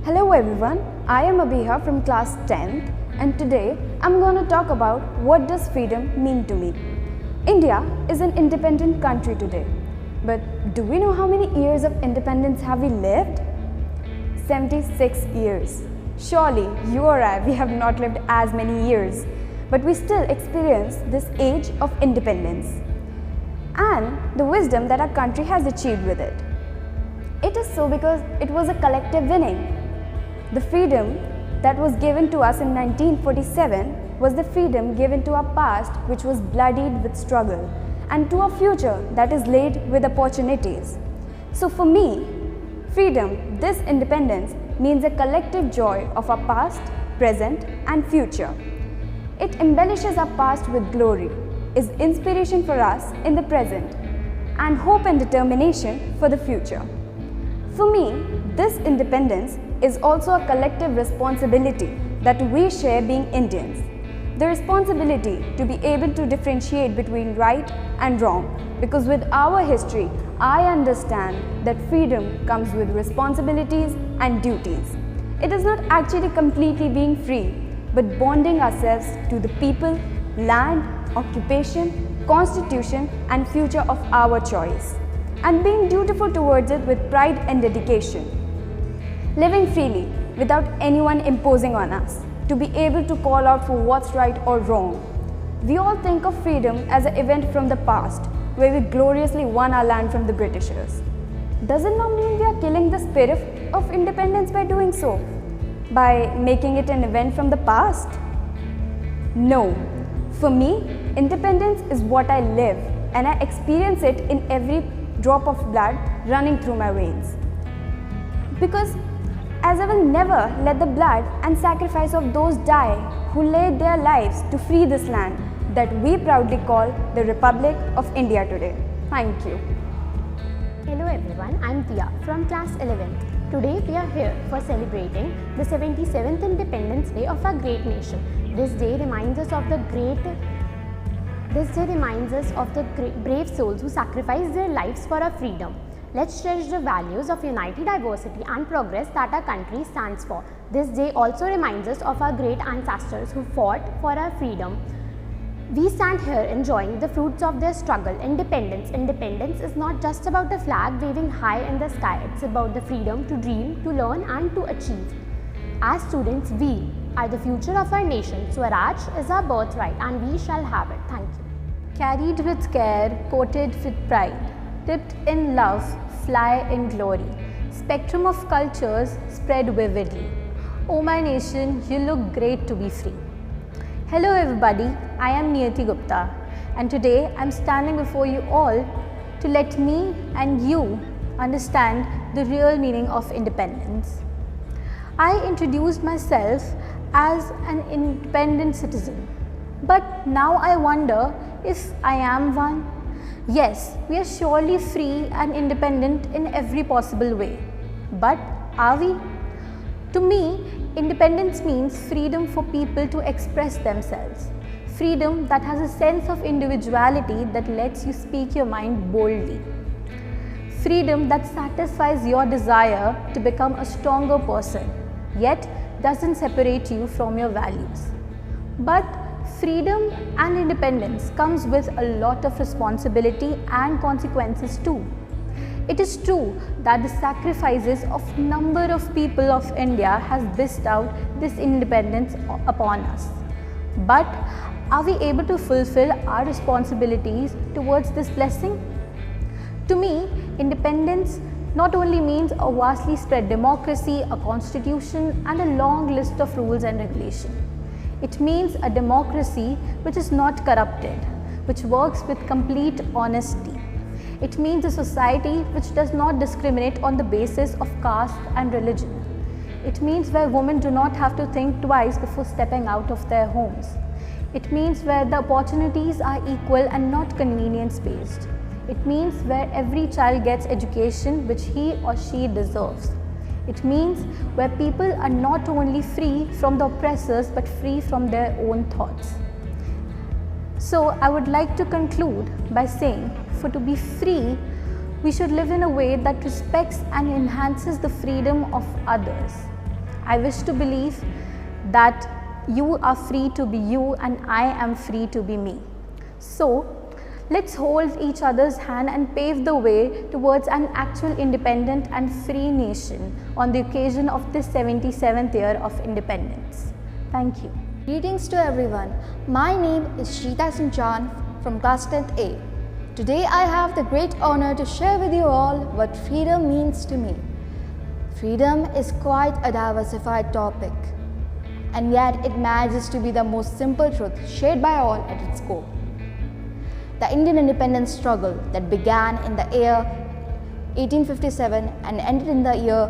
Hello everyone, I am Abiha from class 10th and today I'm going to talk about what does freedom mean to me. India is an independent country today, but do we know how many years of independence have we lived? 76 years. Surely you or I, we have not lived as many years, but we still experience this age of independence and the wisdom that our country has achieved with it. It is so because it was a collective winning. The freedom that was given to us in 1947 was the freedom given to our past, which was bloodied with struggle, and to our future that is laid with opportunities. So for me, freedom, this independence, means a collective joy of our past, present and future. It embellishes our past with glory, is inspiration for us in the present, and hope and determination for the future. For me, this independence is also a collective responsibility that we share being Indians. The responsibility to be able to differentiate between right and wrong, because with our history, I understand that freedom comes with responsibilities and duties. It is not actually completely being free, but bonding ourselves to the people, land, occupation, constitution and future of our choice, and being dutiful towards it with pride and dedication. Living freely without anyone imposing on us, to be able to call out for what's right or wrong. We all think of freedom as an event from the past, where we gloriously won our land from the Britishers. Does it not mean we are killing the spirit of independence by doing so? By making it an event from the past? No. For me, independence is what I live, and I experience it in every drop of blood running through my veins. Because as I will never let the blood and sacrifice of those die who laid their lives to free this land that we proudly call the Republic of India today. Thank you. Hello everyone, I am Tia from class 11th. Today we are here for celebrating the 77th Independence Day of our great nation. This day reminds us of the brave souls who sacrificed their lives for our freedom. Let's cherish the values of unity, diversity and progress that our country stands for. This day also reminds us of our great ancestors who fought for our freedom. We stand here enjoying the fruits of their struggle. Independence is not just about a flag waving high in the sky. It's about the freedom to dream, to learn and to achieve. As students, we are the future of our nation. Swaraj is our birthright and we shall have it. Thank you. Carried with care, coated with pride, dipped in love, fly in glory. Spectrum of cultures spread vividly. Oh my nation, you look great to be free. Hello everybody, I am Niyati Gupta and today I am standing before you all to let me and you understand the real meaning of independence. I introduced myself as an independent citizen, but now I wonder if I am one. Yes, we are surely free and independent in every possible way. But are we? To me, independence means freedom for people to express themselves. Freedom that has a sense of individuality that lets you speak your mind boldly. Freedom that satisfies your desire to become a stronger person, yet doesn't separate you from your values. But freedom and independence comes with a lot of responsibility and consequences too. It is true that the sacrifices of number of people of India has bestowed this independence upon us. But are we able to fulfill our responsibilities towards this blessing? To me, independence not only means a vastly spread democracy, a constitution and a long list of rules and regulations. It means a democracy which is not corrupted, which works with complete honesty. It means a society which does not discriminate on the basis of caste and religion. It means where women do not have to think twice before stepping out of their homes. It means where the opportunities are equal and not convenience-based. It means where every child gets education which he or she deserves. It means where people are not only free from the oppressors but free from their own thoughts. So I would like to conclude by saying, for to be free, we should live in a way that respects and enhances the freedom of others. I wish to believe that you are free to be you and I am free to be me. So, let's hold each other's hand and pave the way towards an actual independent and free nation on the occasion of this 77th year of independence. Thank you. Greetings to everyone. My name is Sheeta Sinchan from class 10th A. Today I have the great honor to share with you all what freedom means to me. Freedom is quite a diversified topic, and yet it manages to be the most simple truth shared by all at its core. The Indian independence struggle that began in the year 1857 and ended in the year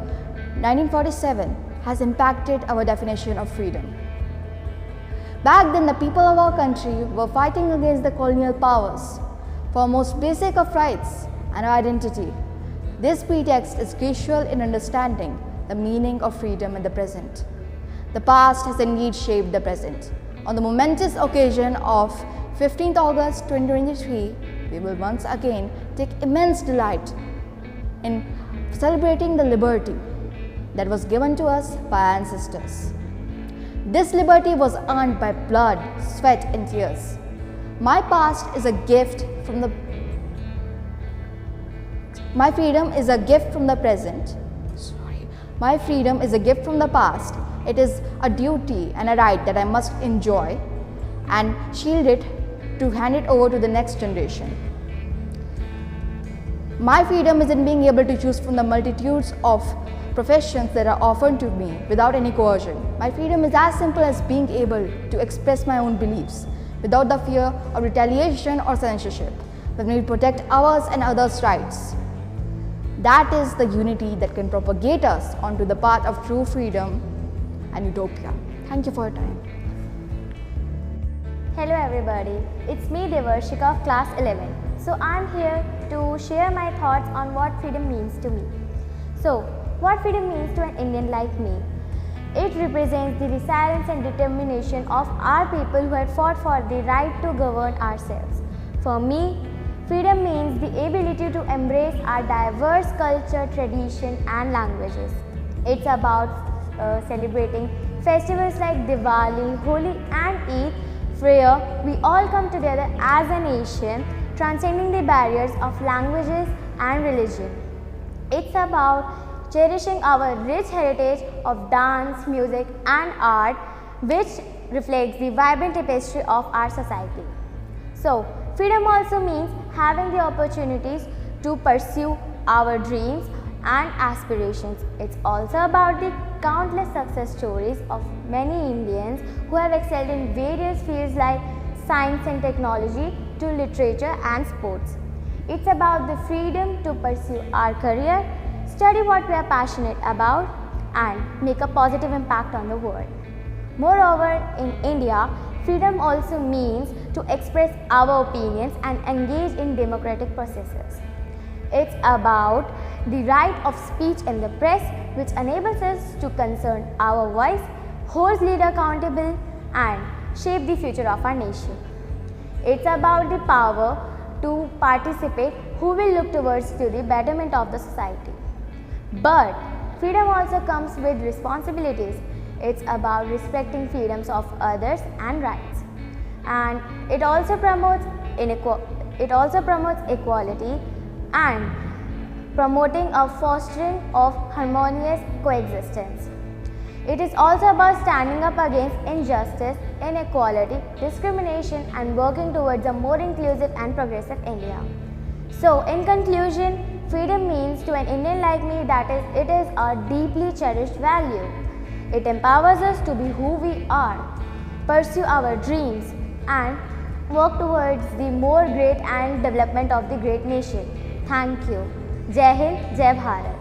1947 has impacted our definition of freedom. Back then, the people of our country were fighting against the colonial powers for most basic of rights and identity. This pretext is crucial in understanding the meaning of freedom in the present. The past has indeed shaped the present. On the momentous occasion of 15th August 2023, we will once again take immense delight in celebrating the liberty that was given to us by our ancestors. This liberty was earned by blood, sweat and tears. My past is a gift from the My freedom is a gift from the present. My freedom is a gift from the past. It is a duty and a right that I must enjoy and shield it to hand it over to the next generation. My freedom is in being able to choose from the multitudes of professions that are offered to me without any coercion. My freedom is as simple as being able to express my own beliefs without the fear of retaliation or censorship, when we protect ours and others' rights. That is the unity that can propagate us onto the path of true freedom and utopia. Thank you for your time. Hello everybody, it's me Devarshika of class 11. So I'm here to share my thoughts on what freedom means to me. So, what freedom means to an Indian like me? It represents the resilience and determination of our people who had fought for the right to govern ourselves. For me, freedom means the ability to embrace our diverse culture, tradition and languages. It's about celebrating festivals like Diwali, Holi and Eid, where we all come together as a nation, transcending the barriers of languages and religion. It's about cherishing our rich heritage of dance, music and art, which reflects the vibrant tapestry of our society. So, freedom also means having the opportunities to pursue our dreams and aspirations. It's also about the countless success stories of many Indians who have excelled in various fields like science and technology to literature and sports. It's about the freedom to pursue our career, study what we are passionate about and make a positive impact on the world. Moreover, in India, freedom also means to express our opinions and engage in democratic processes. It's about the right of speech in the press, which enables us to concern our voice, hold leaders accountable and shape the future of our nation. It's about the power to participate who will look towards to the betterment of the society. But freedom also comes with responsibilities. It's about respecting freedoms of others and rights. And it also promotes equality and promoting a fostering of harmonious coexistence. It is also about standing up against injustice, inequality, discrimination and working towards a more inclusive and progressive India. So, in conclusion, freedom means to an Indian like me that it is a deeply cherished value. It empowers us to be who we are, pursue our dreams and work towards the more great and development of the great nation. Thank you. Jai Hind, Jai Bharat.